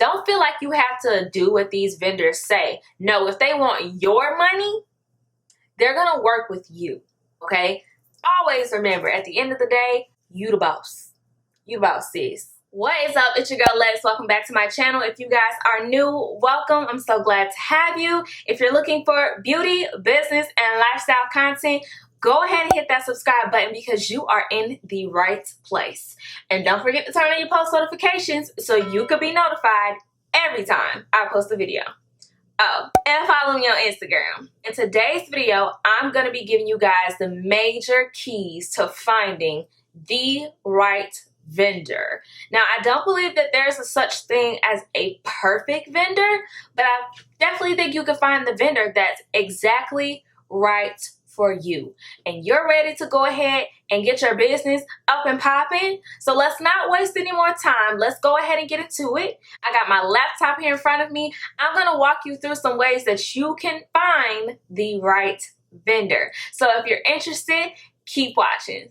don't feel like you have to do what these vendors say. No, if they want your money, they're gonna work with you, okay? Always remember, at the end of the day, you the boss. You the boss, sis. What is up? It's your girl Lex. Welcome back to my channel. If you guys are new, welcome. I'm so glad to have you. If you're looking for beauty, business, and lifestyle content, go ahead and hit that subscribe button because you are in the right place. And don't forget to turn on your post notifications so you can be notified every time I post a video. Oh, and follow me on Instagram. In today's video, I'm going to be giving you guys the major keys to finding the right vendor. Now, I don't believe that there's a such thing as a perfect vendor, but I definitely think you can find the vendor that's exactly right for you. And you're ready to go ahead and get your business up and popping. So let's not waste any more time. Let's go ahead and get into it. I got my laptop here in front of me. I'm going to walk you through some ways that you can find the right vendor. So if you're interested, keep watching.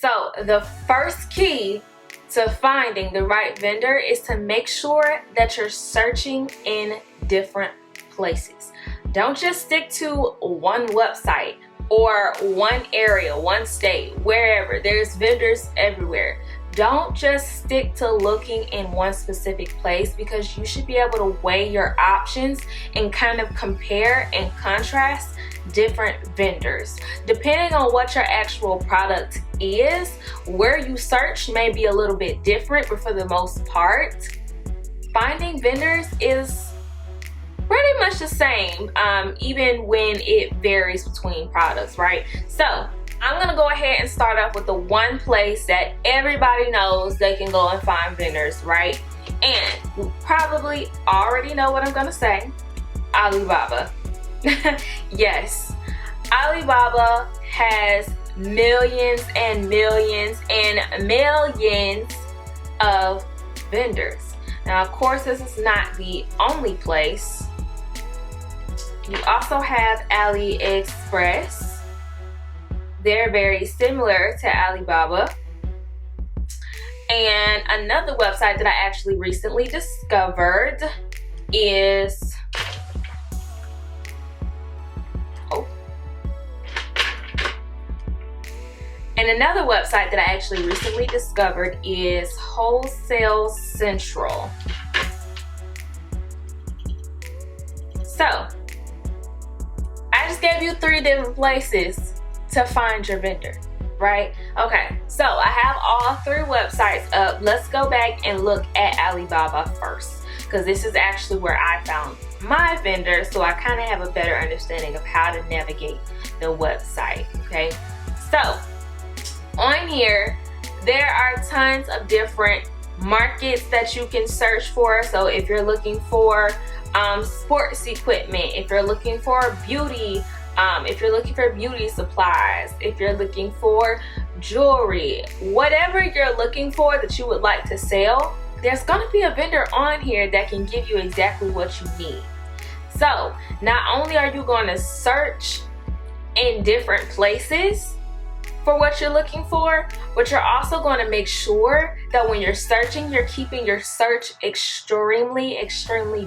So the first key to finding the right vendor is to make sure that you're searching in different places. Don't just stick to one website or one area, one state, wherever. There's vendors everywhere. Don't just stick to looking in one specific place because you should be able to weigh your options and kind of compare and contrast different vendors. Depending on what your actual product is, where you search may be a little bit different, but for the most part, finding vendors is pretty much the same, even when it varies between products, right? So I'm gonna go ahead and start off with the one place that everybody knows they can go and find vendors, right? And you probably already know what I'm gonna say: Alibaba. Yes, Alibaba has millions and millions and millions of vendors. Now, of course, this is not the only place. You also have AliExpress. They're very similar to Alibaba. And another website that I actually recently discovered is Wholesale Central. So I just gave you 3 different places to find your vendor, right? Okay, so I have all 3 websites up. Let's go back and look at Alibaba first, because this is actually where I found my vendor, so I kind of have a better understanding of how to navigate the website, okay? So on here, there are tons of different markets that you can search for. So if you're looking for sports equipment, if you're looking for beauty, if you're looking for beauty supplies, if you're looking for jewelry, whatever you're looking for that you would like to sell, there's going to be a vendor on here that can give you exactly what you need. So not only are you going to search in different places for what you're looking for, but you're also going to make sure that when you're searching, you're keeping your search extremely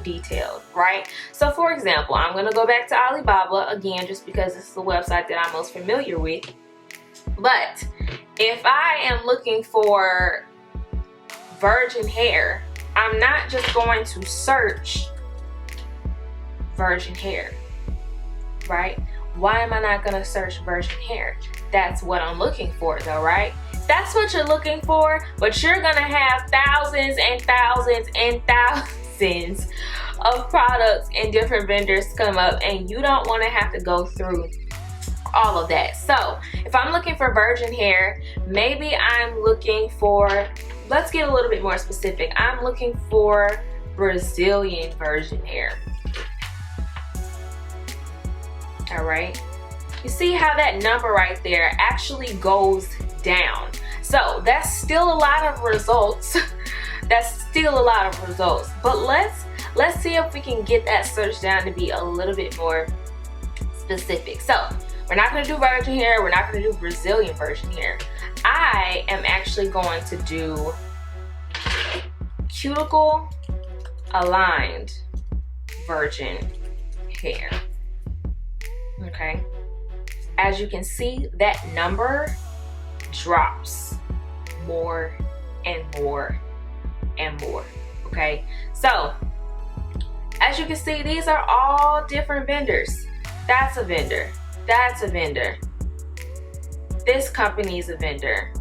detailed, right? So for example, I'm going to go back to Alibaba again, just because this is the website that I'm most familiar with. But if I am looking for virgin hair, I'm not just going to search virgin hair, right? Why am I not going to search virgin hair? That's what I'm looking for though, right? That's what you're looking for, but you're gonna have thousands and thousands and thousands of products and different vendors come up, and you don't want to have to go through all of that. So if I'm looking for virgin hair, maybe I'm looking for, let's get a little bit more specific. I'm looking for Brazilian virgin hair. All right. You see how that number right there actually goes down. So that's still a lot of results. That's still a lot of results. But let's see if we can get that search down to be a little bit more specific. So we're not going to do virgin hair. We're not going to do Brazilian virgin hair. I am actually going to do cuticle aligned virgin hair. Okay. As you can see, that number drops more and more and more. Okay. So as you can see, these are all different vendors. That's a vendor. That's a vendor. This company is a vendor.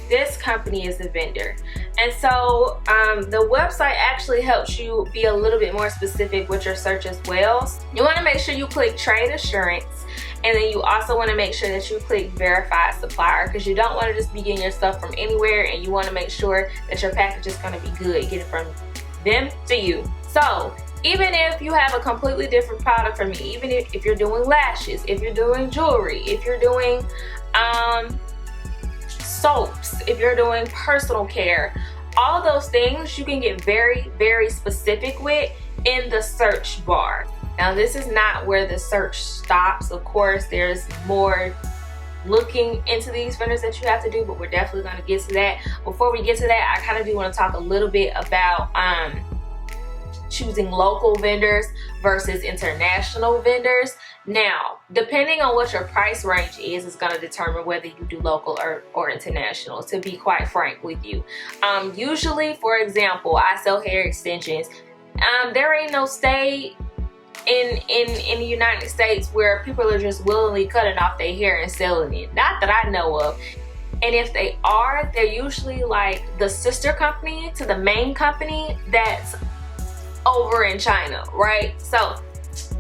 This company is a vendor. And so the website actually helps you be a little bit more specific with your search as well. You want to make sure you click trade assurance, and then you also want to make sure that you click verified supplier, because you don't want to just be getting your stuff from anywhere, and you want to make sure that your package is going to be good. Get it from them to you. So even if you have a completely different product from me, even if you're doing lashes, if you're doing jewelry, if you're doing soaps, if you're doing personal care, all of those things you can get very, very specific with in the search bar. Now this is not where the search stops. Of course, there's more looking into these vendors that you have to do, but we're definitely going to get to that. Before we get to that, I kind of do want to talk a little bit about choosing local vendors versus international vendors. Now, depending on what your price range is going to determine whether you do local or international, to be quite frank with you. Usually, for example, I sell hair extensions. There ain't no state in the United States where people are just willingly cutting off their hair and selling it. Not that I know of. And if they are, they're usually like the sister company to the main company that's over in China, right? So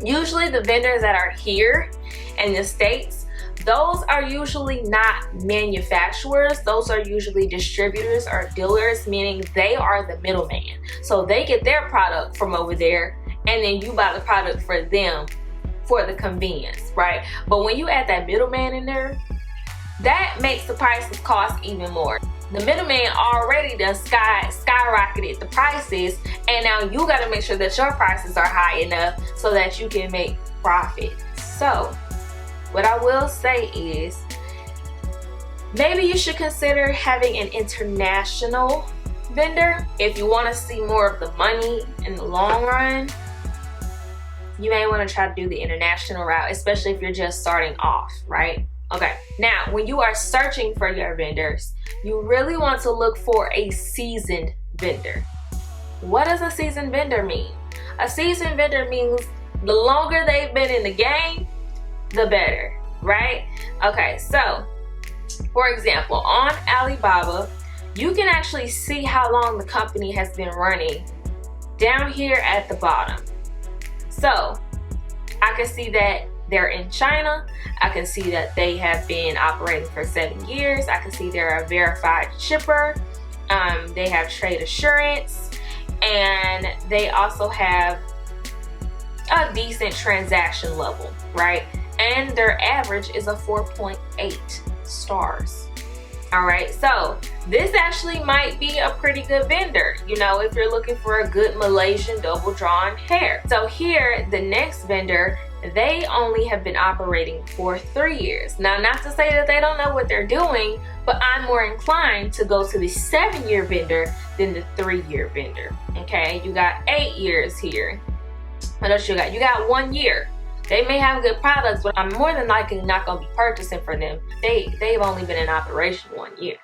usually the vendors that are here in the States, those are usually not manufacturers. Those are usually distributors or dealers, meaning they are the middleman. So they get their product from over there, and then you buy the product for them for the convenience, right? But when you add that middleman in there, that makes the prices cost even more. The middleman already done skyrocketed the prices, and now you got to make sure that your prices are high enough so that you can make profit. So what I will say is maybe you should consider having an international vendor. If you want to see more of the money in the long run, you may want to try to do the international route, especially if you're just starting off, right? Okay, now when you are searching for your vendors, you really want to look for a seasoned vendor. What does a seasoned vendor mean? A seasoned vendor means the longer they've been in the game, the better, right? Okay, so for example, on Alibaba, you can actually see how long the company has been running down here at the bottom. So I can see that they're in China. I can see that they have been operating for 7 years. I can see they're a verified shipper. They have trade assurance, and they also have a decent transaction level, right? And their average is a 4.8 stars. All right, so this actually might be a pretty good vendor, you know, if you're looking for a good Malaysian double drawn hair. So here, the next vendor, they only have been operating for 3 years. Now, not to say that they don't know what they're doing, but I'm more inclined to go to the 7-year vendor than the 3-year vendor. Okay, you got 8 years here. What else you got? You got 1 year. They may have good products, but I'm more than likely not going to be purchasing for them. They've only been in operation 1 year.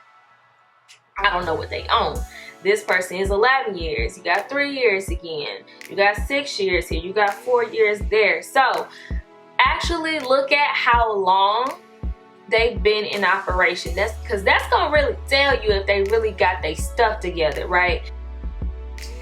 I don't know what they own. This person is 11 years. You got 3 years again. You got 6 years here. You got 4 years there. So actually look at how long they've been in operation. That's because that's going to really tell you if they really got their stuff together, right?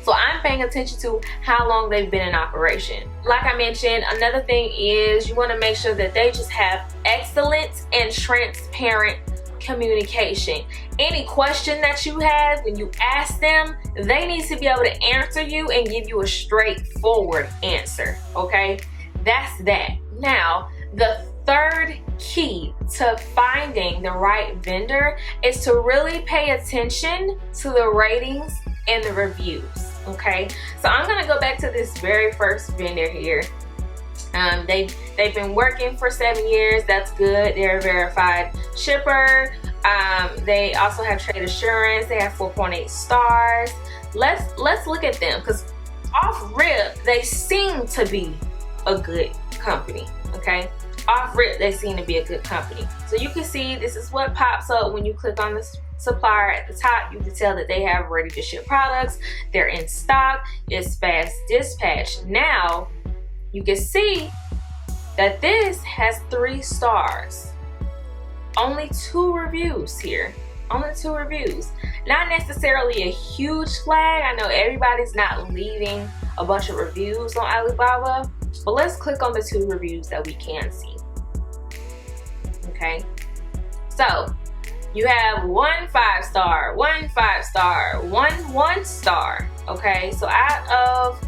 So I'm paying attention to how long they've been in operation. Like I mentioned, another thing is you want to make sure that they just have excellent and transparent communication. Any question that you have, when you ask them, they need to be able to answer you and give you a straightforward answer, okay? That's that. Now, the third key to finding the right vendor is to really pay attention to the ratings and the reviews. Okay, so I'm gonna go back to this very first vendor here. They've been working for 7 years. That's good. They're a verified shipper. They also have trade assurance. They have 4.8 stars. Let's look at them, because off rip they seem to be a good company. Okay, off rip they seem to be a good company. So you can see this is what pops up when you click on this supplier at the top. You can tell that they have ready to ship products. They're in stock. It's fast dispatch. Now you can see that this has 3 stars. Only 2 reviews here. Only 2 reviews. Not necessarily a huge flag. I know everybody's not leaving a bunch of reviews on Alibaba, but let's click on the 2 reviews that we can see. Okay, so you have 1 5-star, 1 5-star, 1 1-star. Okay, so out of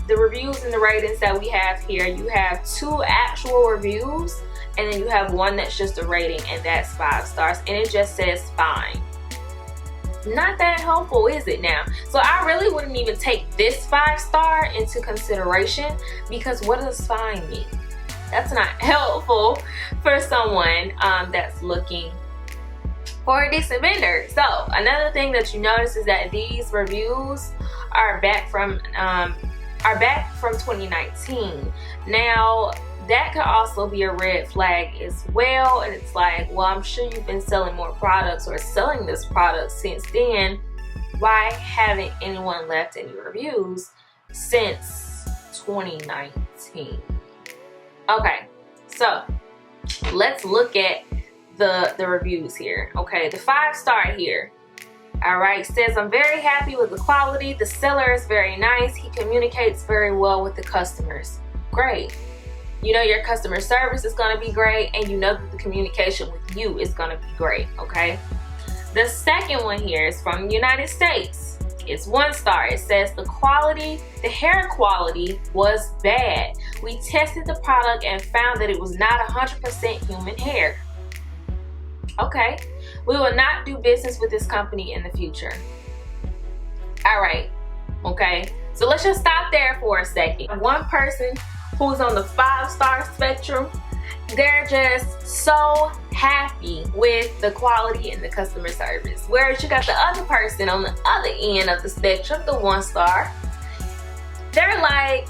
the reviews and the ratings that we have here, you have 2 actual reviews, and then you have 1 that's just a rating, and that's 5 stars, and it just says fine. Not that helpful, is it now? So I really wouldn't even take this 5-star into consideration, because what does fine mean? That's not helpful for someone that's looking for a decent vendor. So another thing that you notice is that these reviews are back from 2019. Now that could also be a red flag as well, and it's like, well, I'm sure you've been selling more products or selling this product since then. Why haven't anyone left any reviews since 2019? Okay, so let's look at the reviews here. Okay, the 5-star here, all right, says, I'm very happy with the quality. The seller is very nice. He communicates very well with the customers. Great. You know your customer service is going to be great, and you know that the communication with you is going to be great. Okay, the second one here is from the United States. It's 1 star. It says the quality, the hair quality was bad. We tested the product and found that it was not 100% human hair. Okay, we will not do business with this company in the future. All right, okay, so let's just stop there for a second. One person who's on the 5-star spectrum, they're just so happy with the quality and the customer service. Whereas you got the other person on the other end of the spectrum, the 1-star, they're like,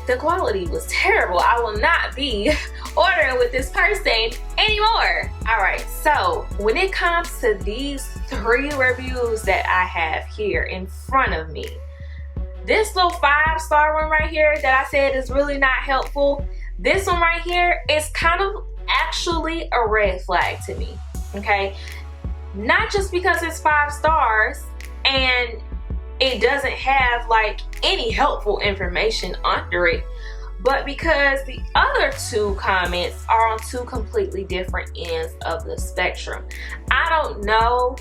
the quality was terrible. I will not be ordering with this person anymore. All right, so when it comes to these 3 reviews that I have here in front of me, this little 5-star one right here that I said is really not helpful, this one right here is kind of actually a red flag to me. Okay, not just because it's 5 stars and it doesn't have like any helpful information under it, but because the other 2 comments are on 2 completely different ends of the spectrum. I don't know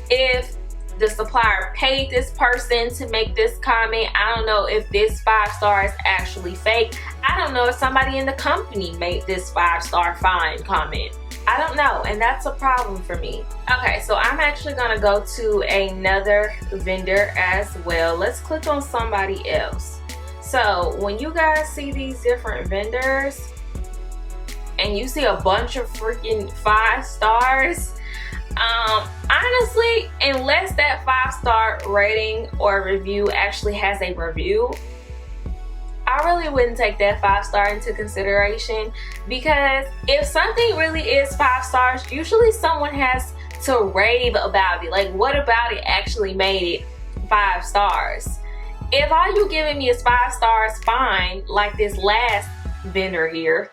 if the supplier paid this person to make this comment. I don't know if this 5-star is actually fake. I don't know if somebody in the company made this 5-star fine comment. I don't know, and that's a problem for me. Okay, so I'm actually gonna go to another vendor as well. Let's click on somebody else. So when you guys see these different vendors and you see a bunch of freaking 5 stars, honestly, unless that 5-star rating or review actually has a review, I really wouldn't take that 5-star into consideration, because if something really is 5 stars, usually someone has to rave about it. Like, what about it actually made it 5 stars? If all you giving me is 5 stars, fine, like this last vendor here,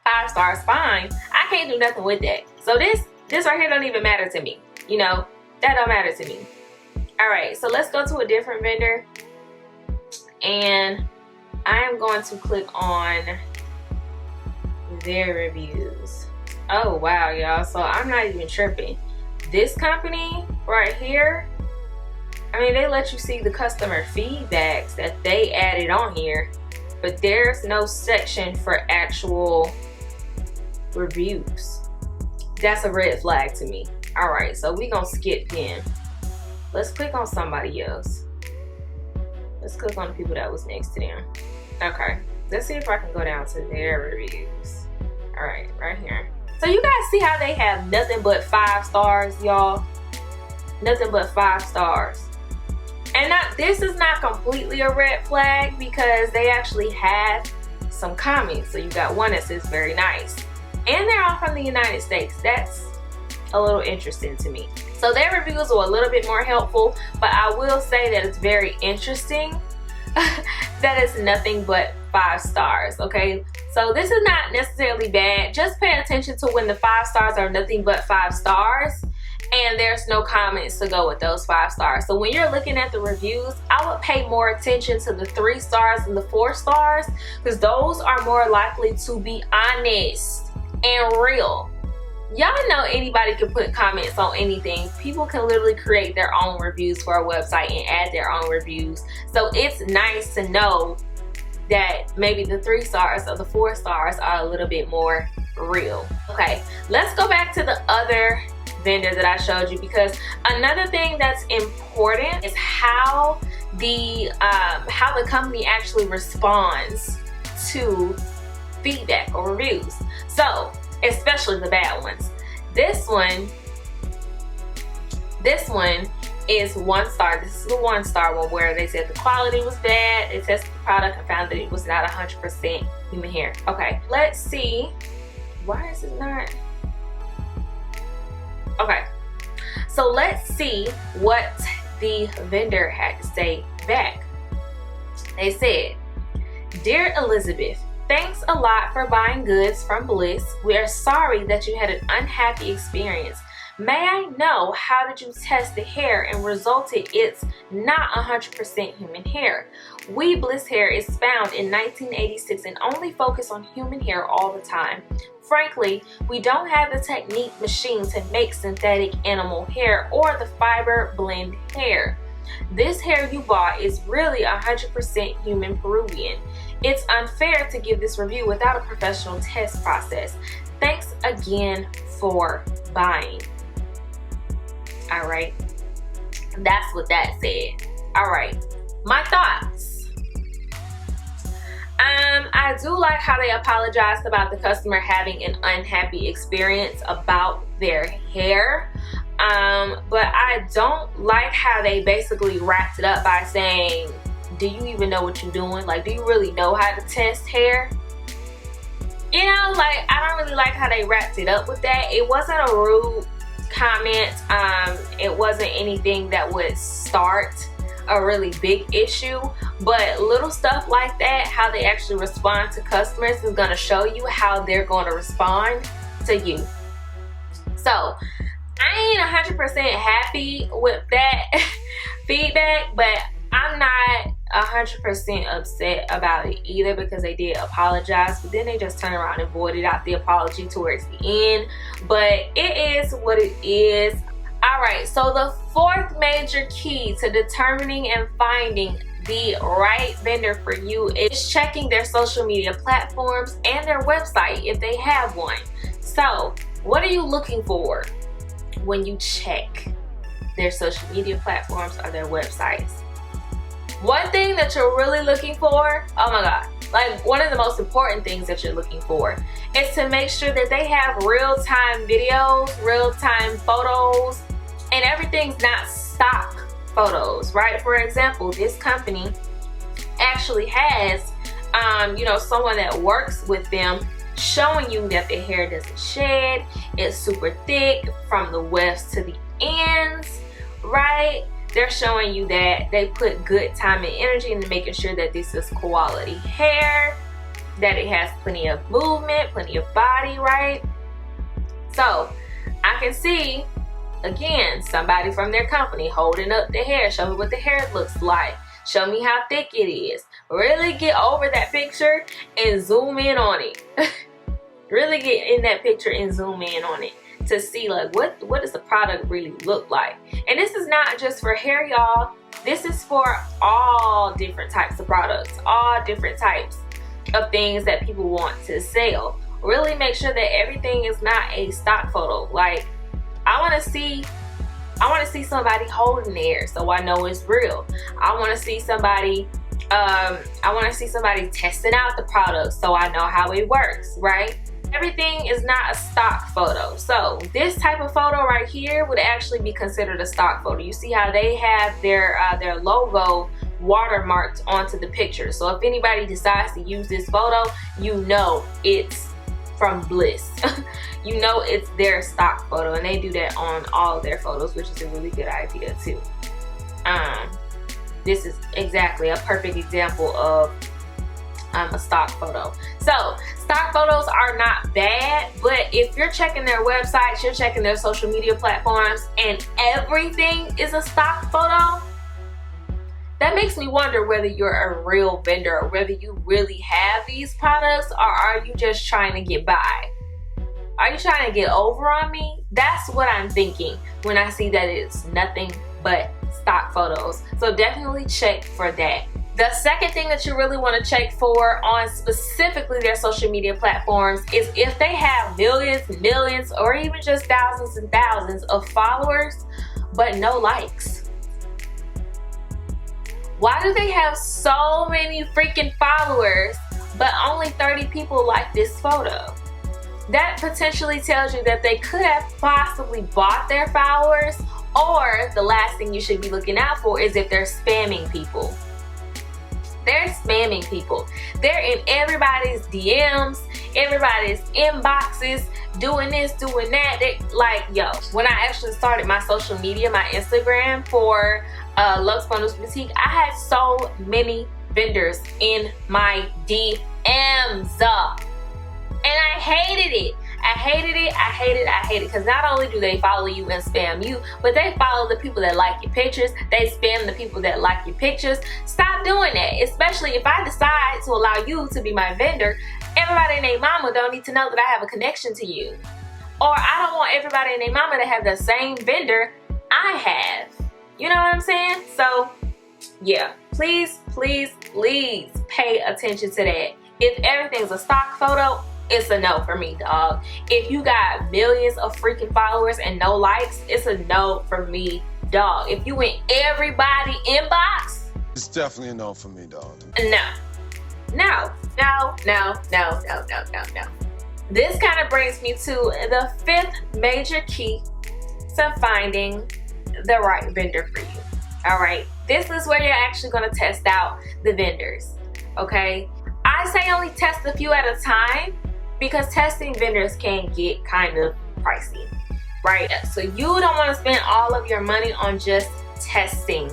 5 stars, fine, I can't do nothing with that. So this right here don't even matter to me. You know, that don't matter to me. All right, so let's go to a different vendor, and I am going to click on their reviews. Oh wow, y'all, so I'm not even tripping. This company right here, I mean, they let you see the customer feedbacks that they added on here. but there's no section for actual reviews. That's a red flag to me. All right, so we gonna skip them. Let's click on somebody else. Let's click on the people that was next to them. Okay, let's see if I can go down to their reviews. All right, right here. So you guys see how they have nothing but 5 stars, y'all? Nothing but 5 stars. And this is not completely a red flag because they actually have some comments. So you got one that says very nice. And they're all from the United States. That's a little interesting to me. So their reviews are a little bit more helpful, but I will say that it's very interesting that it's nothing but 5 stars, okay? So this is not necessarily bad. Just pay attention to when the 5 stars are nothing but 5 stars and there's no comments to go with those 5 stars. So when you're looking at the reviews, I would pay more attention to the 3 stars and the 4 stars because those are more likely to be honest and real. Y'all know anybody can put comments on anything. People can literally create their own reviews for a website and add their own reviews. So it's nice to know that maybe the 3 stars or the 4 stars are a little bit more real. Okay, let's go back to the other vendor that I showed you, because another thing that's important is how the company actually responds to feedback or reviews. So especially the bad ones. This one is 1 star. This is the 1 star one where they said the quality was bad. They tested the product and found that it was not 100% human hair. Okay, let's see. Why is it not? Okay, so let's see what the vendor had to say back. They said, "Dear Elizabeth, thanks a lot for buying goods from Bliss. We are sorry that you had an unhappy experience. May I know, how did you test the hair and resulted it's not 100% human hair? We Bliss Hair is found in 1986 and only focus on human hair all the time. Frankly, we don't have the technique machine to make synthetic animal hair or the fiber blend hair. This hair you bought is really 100% human Peruvian. It's unfair to give this review without a professional test process. Thanks again for buying." All right, that's what that said. All right, my thoughts. I do like how they apologized about the customer having an unhappy experience about their hair. But I don't like how they basically wrapped it up by saying, do you even know what you're doing? Like, do you really know how to test hair? You know, like, I don't really like how they wrapped it up with that. It wasn't a rude comment. It wasn't anything that would start a really big issue, but little stuff like that, how they actually respond to customers, is going to show you how they're going to respond to you. So I ain't 100% happy with that feedback, but I'm not 100% upset about it either, because they did apologize, but then they just turned around and voided out the apology towards the end. But it is what it is. All right, so the 4th major key to determining and finding the right vendor for you is checking their social media platforms and their website if they have one. So what are you looking for when you check their social media platforms or their websites? One thing that you're really looking for, oh my God, like one of the most important things that you're looking for is to make sure that they have real-time videos, real-time photos, and everything's not stock photos, right? For example, this company actually has, someone that works with them showing you that the hair doesn't shed, it's super thick from the wefts to the ends, right? They're showing you that they put good time and energy into making sure that this is quality hair, that it has plenty of movement, plenty of body, right? So I can see, again, somebody from their company holding up the hair. Show me what the hair looks like. Show me how thick it is. Really get over that picture and zoom in on it. Really get in that picture and zoom in on it to see, like, what does the product really look like. And this is not just for hair, y'all. This is for all different types of products, all different types of things that people want to sell. Really make sure that everything is not a stock photo. Like, I want to see somebody holding there so I know it's real. I want to see somebody testing out the product so I know how it works, right? Everything is not a stock photo. So this type of photo right here would actually be considered a stock photo. You see how they have their logo watermarked onto the picture. So if anybody decides to use this photo, you know it's from Bliss. You know it's their stock photo, and they do that on all of their photos, which is a really good idea too. This is exactly a perfect example of a stock photo. So stock photos are not bad, but if you're checking their websites, you're checking their social media platforms, and everything is a stock photo, that makes me wonder whether you're a real vendor or whether you really have these products, or are you just trying to get by? Are you trying to get over on me? That's what I'm thinking when I see that it's nothing but stock photos. So definitely check for that. The second thing that you really want to check for on specifically their social media platforms is if they have millions, or even just thousands and thousands of followers, but no likes. Why do they have so many freaking followers, but only 30 people like this photo? That potentially tells you that they could have possibly bought their followers, or the last thing you should be looking out for is if they're spamming people. They're spamming people. They're in everybody's DMs, everybody's inboxes, doing this, doing that. They, like, yo, when I actually started my social media, my Instagram for Luxe Boutique, I had so many vendors in my DMs. And I hated it. I hated it because not only do they follow you and spam you, but they follow the people that like your pictures. They spam the people that like your pictures. Stop doing that, especially if I decide to allow you to be my vendor. Everybody and their mama don't need to know that I have a connection to you. Or I don't want everybody and their mama to have the same vendor I have. You know what I'm saying? So yeah, please pay attention to that. If everything's a stock photo, it's a no for me, dog. If you got millions of freaking followers and no likes, it's a no for me, dog. If you in everybody inbox, it's definitely a no for me, dog. No. This kind of brings me to the fifth major key to finding the right vendor for you. All right, this is where you're actually going to test out the vendors. Okay, I say only test a few at a time, because testing vendors can get kind of pricey, right? So you don't want to spend all of your money on just testing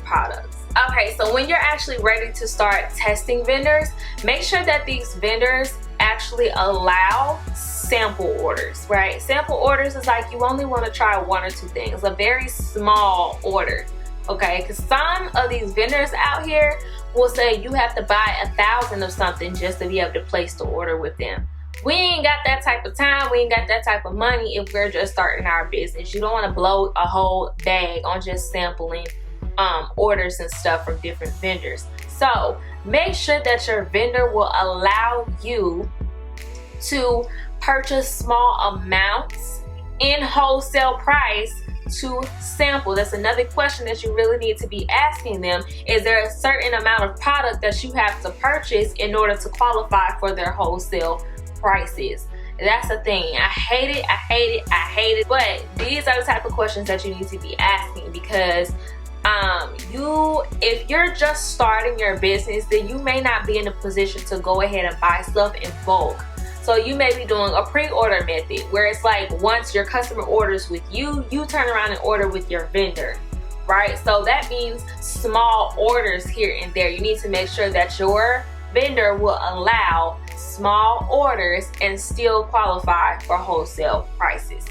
products. Okay, so when you're actually ready to start testing vendors, make sure that these vendors actually allow sample orders, right? Sample orders is like you only want to try one or two things, a very small order, okay? Because some of these vendors out here will say you have to buy 1,000 of something just to be able to place the order with them. We ain't got that type of time, we ain't got that type of money if we're just starting our business. You don't want to blow a whole bag on just sampling orders and stuff from different vendors. So make sure that your vendor will allow you to purchase small amounts in wholesale price to sample. That's another question that you really need to be asking them. Is there a certain amount of product that you have to purchase in order to qualify for their wholesale prices? That's the thing. I hate it, but these are the type of questions that you need to be asking, because if you're just starting your business, then you may not be in a position to go ahead and buy stuff in bulk. So you may be doing a pre-order method where it's like once your customer orders with you, you turn around and order with your vendor, right? So that means small orders here and there. You need to make sure that your vendor will allow small orders and still qualify for wholesale prices.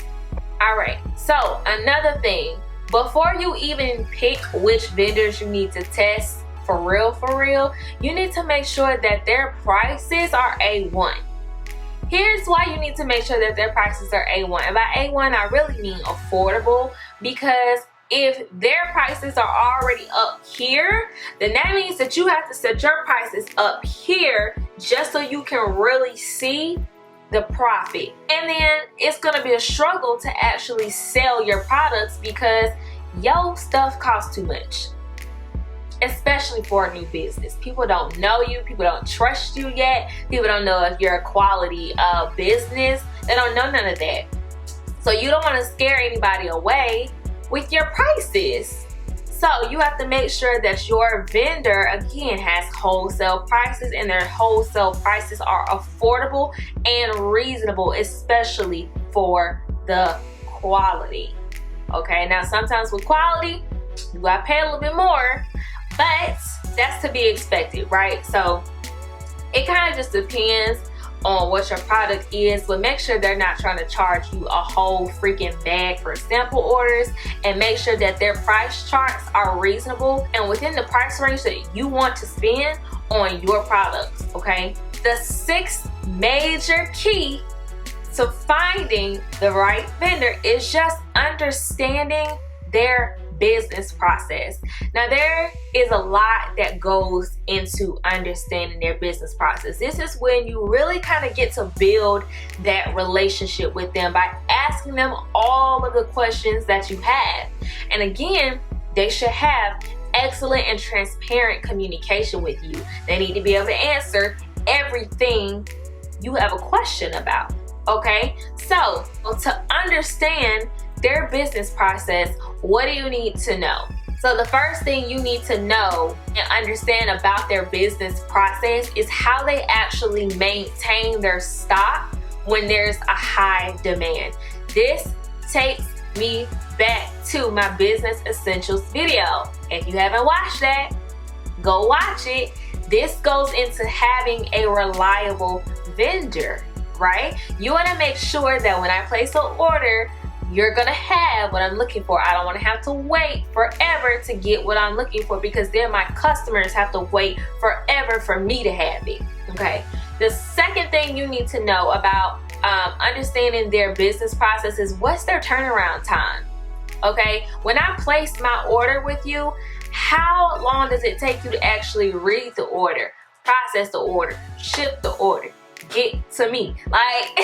All right, so another thing, before you even pick which vendors you need to test for real, you need to make sure that their prices are A1. Here's why you need to make sure that their prices are A1. And by A1, I really mean affordable, because if their prices are already up here, then that means that you have to set your prices up here just so you can really see the profit. And then it's gonna be a struggle to actually sell your products because your stuff costs too much, especially for a new business. People don't know you, people don't trust you yet, people don't know if you're a quality business. They don't know none of that. So you don't want to scare anybody away with your prices. So you have to make sure that your vendor, again, has wholesale prices, and their wholesale prices are affordable and reasonable, especially for the quality. Okay, now sometimes with quality, you gotta pay a little bit more, but that's to be expected, right? So it kind of just depends on what your product is, but make sure they're not trying to charge you a whole freaking bag for sample orders, and make sure that their price charts are reasonable and within the price range that you want to spend on your products. Okay, the sixth major key to finding the right vendor is just understanding their business process. Now, there is a lot that goes into understanding their business process. This is when you really kind of get to build that relationship with them by asking them all of the questions that you have. And again, they should have excellent and transparent communication with you. They need to be able to answer everything you have a question about. Okay, so to understand their business process, what do you need to know? So the first thing you need to know and understand about their business process is how they actually maintain their stock when there's a high demand. This takes me back to my business essentials video. If you haven't watched that, go watch it. This goes into having a reliable vendor, right? You want to make sure that when I place an order, you're gonna have what I'm looking for. I don't want to have to wait forever to get what I'm looking for, because then my customers have to wait forever for me to have it. Okay, the second thing you need to know about understanding their business process is what's their turnaround time. Okay, when I place my order with you, how long does it take you to actually read the order, process the order, ship the order, get to me? Like,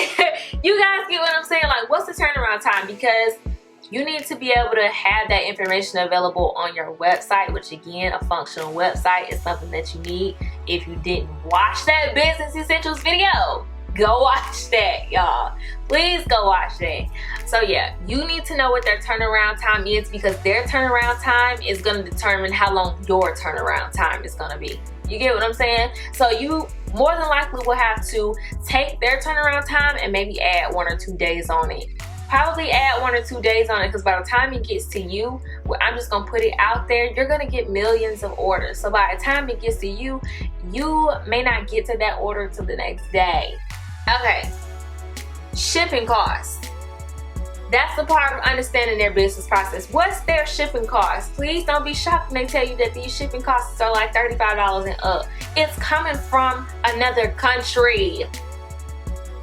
you guys get what I'm saying? Like, what's the turnaround time? Because you need to be able to have that information available on your website, which again, a functional website is something that you need. If you didn't watch that business essentials video, go watch that, y'all. Please go watch that. So yeah, you need to know what their turnaround time is, because their turnaround time is going to determine how long your turnaround time is going to be. You get what I'm saying? So you more than likely will have to take their turnaround time and maybe add 1 or 2 days on it. Probably add 1 or 2 days on it, because by the time it gets to you, I'm just gonna put it out there, you're gonna get millions of orders. So by the time it gets to you, you may not get to that order till the next day. Okay, shipping costs. That's the part of understanding their business process. What's their shipping costs? Please don't be shocked when they tell you that these shipping costs are like $35 and up. It's coming from another country.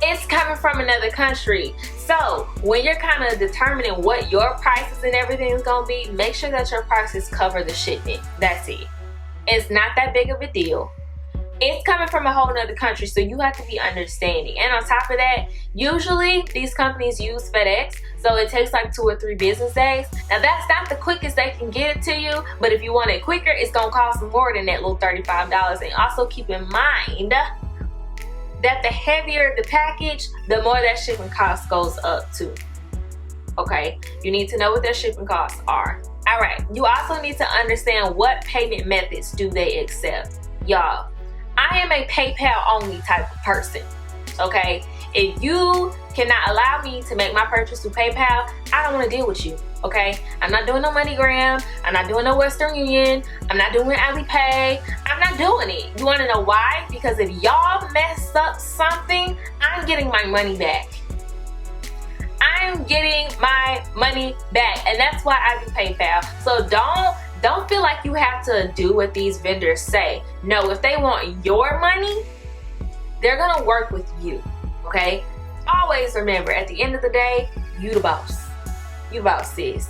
It's coming from another country. So when you're kind of determining what your prices and everything is going to be, make sure that your prices cover the shipment. That's it. It's not that big of a deal. It's coming from a whole nother country, so you have to be understanding. And on top of that, usually these companies use FedEx, so it takes like 2 or 3 business days. Now that's not the quickest they can get it to you, but if you want it quicker, it's gonna cost more than that little $35. And also keep in mind that the heavier the package, the more that shipping cost goes up too. Okay, you need to know what their shipping costs are. All right, you also need to understand what payment methods do they accept. Y'all, I am a PayPal only type of person, okay? If you cannot allow me to make my purchase through PayPal, I don't want to deal with you, okay? I'm not doing no MoneyGram. I'm not doing no Western Union. I'm not doing Alipay. I'm not doing it. You want to know why? Because if y'all mess up something, I'm getting my money back. I'm getting my money back, and that's why I do PayPal. So don't feel like you have to do what these vendors say. No, if they want your money, they're gonna work with you, okay? Always remember, at the end of the day, you the boss. You the boss, sis.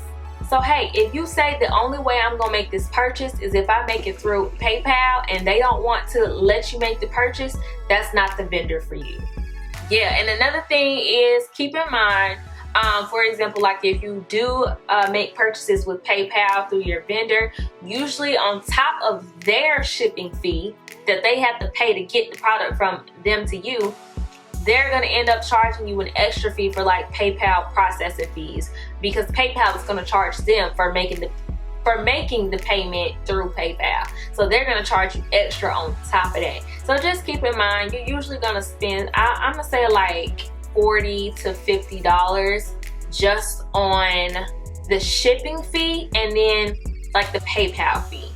So hey, if you say the only way I'm gonna make this purchase is if I make it through PayPal and they don't want to let you make the purchase, that's not the vendor for you. Yeah, and another thing is keep in mind, for example, like if you do make purchases with PayPal through your vendor, usually on top of their shipping fee that they have to pay to get the product from them to you, they're going to end up charging you an extra fee for like PayPal processing fees, because PayPal is going to charge them for making the payment through PayPal. So they're going to charge you extra on top of that. So just keep in mind, you're usually going to spend, I'm going to say like $40 to $50 just on the shipping fee and then like the PayPal fee.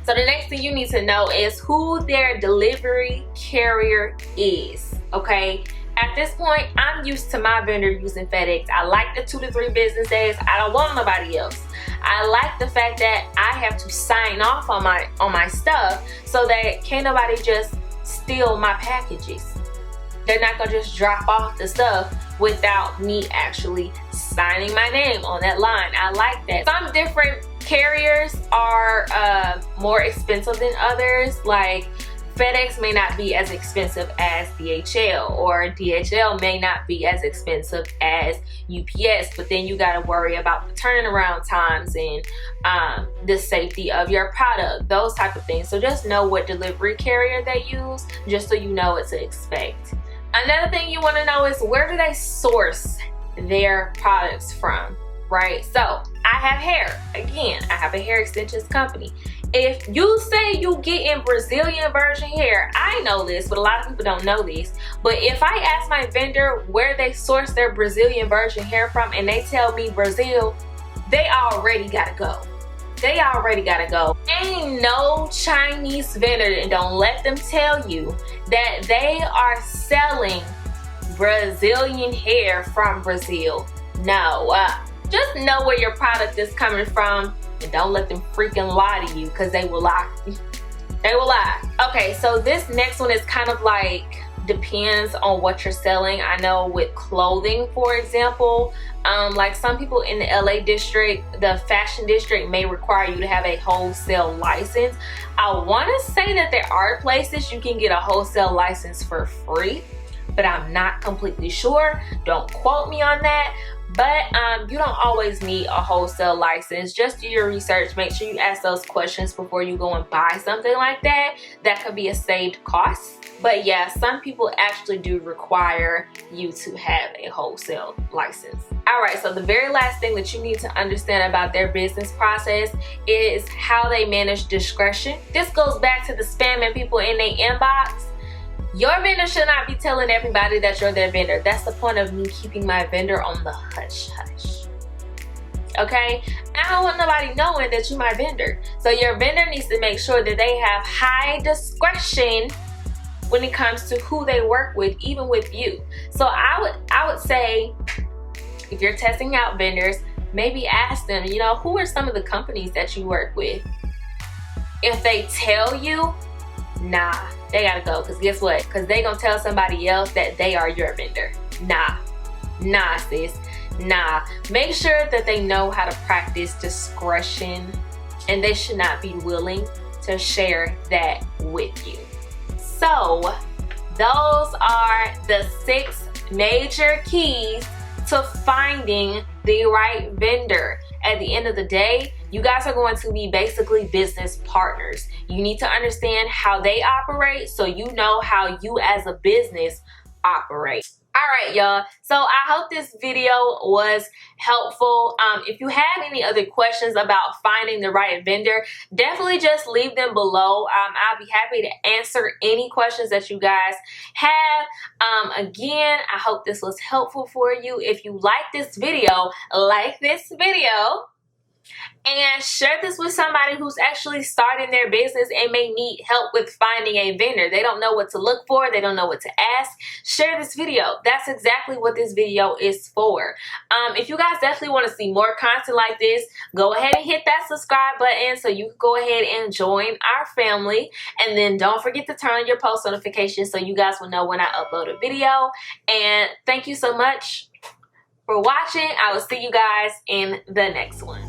So the next thing you need to know is who their delivery carrier is, okay? At this point, I'm used to my vendor using FedEx. I like the 2 to 3 business days. I don't want nobody else. I like the fact that I have to sign off on my stuff so that can't nobody just steal my packages. They're not gonna just drop off the stuff without me actually signing my name on that line. I like that. Some different carriers are more expensive than others. Like FedEx may not be as expensive as DHL, or DHL may not be as expensive as UPS, but then you got to worry about the turnaround times and the safety of your product, those type of things. So just know what delivery carrier they use, just so you know what to expect. Another thing you want to know is where do they source their products from, right? So I have hair. Again, I have a hair extensions company. If you say you get in Brazilian virgin hair, I know this, but a lot of people don't know this. But if I ask my vendor where they source their Brazilian virgin hair from and they tell me Brazil, they already gotta go. They already gotta go. Ain't no Chinese vendor, and don't let them tell you that they are selling Brazilian hair from Brazil. No, just know where your product is coming from. And don't let them freaking lie to you, because they will lie. They will lie. Okay, so this next one is kind of like depends on what you're selling. I know with clothing, for example, like some people in the LA district, the fashion district may require you to have a wholesale license. I want to say that there are places you can get a wholesale license for free, but I'm not completely sure. Don't quote me on that. But you don't always need a wholesale license. Just do your research. Make sure you ask those questions before you go and buy something like that. That could be a saved cost. But yeah, some people actually do require you to have a wholesale license. All right, so the very last thing that you need to understand about their business process is how they manage discretion. This goes back to the spamming people in their inbox. Your vendor should not be telling everybody that you're their vendor. That's the point of me keeping my vendor on the hush hush. Okay? I don't want nobody knowing that you're my vendor. So your vendor needs to make sure that they have high discretion when it comes to who they work with, even with you. So I would say, if you're testing out vendors, maybe ask them, you know, who are some of the companies that you work with? If they tell you, nah, they gotta go, because guess what? Because they gonna tell somebody else that they are your vendor. Nah, sis. Nah. Make sure that they know how to practice discretion, and they should not be willing to share that with you. So those are the 6 major keys to finding the right vendor. At the end of the day, you guys are going to be basically business partners. You need to understand how they operate so you know how you as a business operate. All right, y'all. So I hope this video was helpful. If you have any other questions about finding the right vendor, definitely just leave them below. I'll be happy to answer any questions that you guys have. Again, I hope this was helpful for you. If you like this video, and share this with somebody who's actually starting their business and may need help with finding a vendor. They don't know what to look for. They don't know what to ask. Share this video. That's exactly what this video is for. If you guys definitely want to see more content like this, go ahead and hit that subscribe button so you can go ahead and join our family. And then don't forget to turn on your post notifications so you guys will know when I upload a video. And thank you so much for watching. I will see you guys in the next one.